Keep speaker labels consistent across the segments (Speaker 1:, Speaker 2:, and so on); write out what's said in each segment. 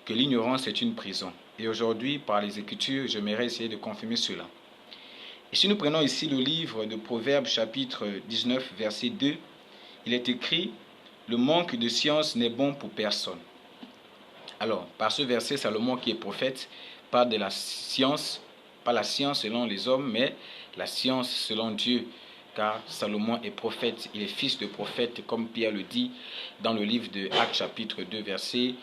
Speaker 1: que l'ignorance est une prison. Et aujourd'hui, par les Écritures, j'aimerais essayer de confirmer cela. Et si nous prenons ici le livre de Proverbes chapitre 19, verset 2, il est écrit « Le manque de science n'est bon pour personne ». Alors, par ce verset, Salomon qui est prophète parle de la science, pas la science selon les hommes, mais la science selon Dieu. Car Salomon est prophète, il est fils de prophète, comme Pierre le dit dans le livre de Actes chapitre 2, verset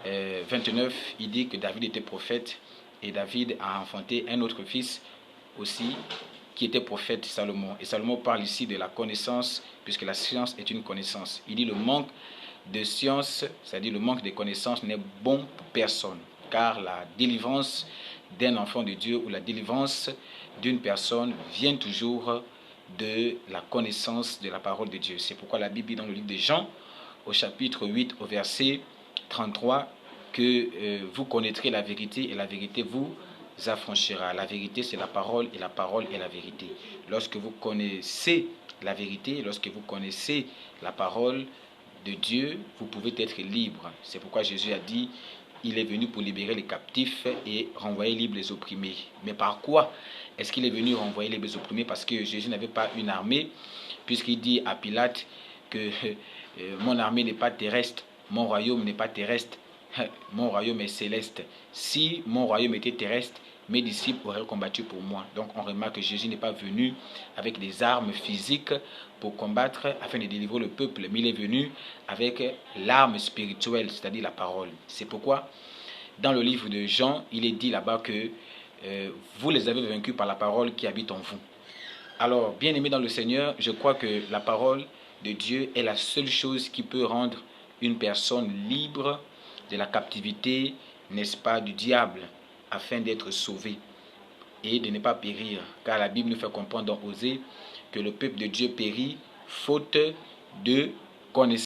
Speaker 1: 29. Il dit que David était prophète et David a enfanté un autre fils aussi qui était prophète, Salomon. Et Salomon parle ici de la connaissance, puisque la science est une connaissance. Il dit le manque de science, c'est-à-dire le manque de connaissance, n'est bon pour personne, car la délivrance d'un enfant de Dieu ou la délivrance d'une personne vient toujours de la connaissance de la parole de Dieu. C'est pourquoi la Bible dit dans le livre de Jean, au chapitre 8, au verset 33, que vous connaîtrez la vérité et la vérité vous affranchira. La vérité, c'est la parole et la parole est la vérité. Lorsque vous connaissez la vérité, lorsque vous connaissez la parole de Dieu, vous pouvez être libre. C'est pourquoi Jésus a dit, il est venu pour libérer les captifs et renvoyer libres les opprimés. Mais par quoi est-ce qu'il est venu renvoyer les opprimés? Parce que Jésus n'avait pas une armée, puisqu'il dit à Pilate que mon armée n'est pas terrestre, mon royaume n'est pas terrestre, mon royaume est céleste. Si mon royaume était terrestre, mes disciples auraient combattu pour moi. Donc on remarque que Jésus n'est pas venu avec des armes physiques pour combattre afin de délivrer le peuple, mais il est venu avec l'arme spirituelle, c'est-à-dire la parole. C'est pourquoi dans le livre de Jean, il est dit là-bas que vous les avez vaincus par la parole qui habite en vous. Alors, bien aimé dans le Seigneur, je crois que la parole de Dieu est la seule chose qui peut rendre une personne libre de la captivité, n'est-ce pas, du diable, afin d'être sauvé et de ne pas périr. Car la Bible nous fait comprendre dans Osée que le peuple de Dieu périt faute de connaissance.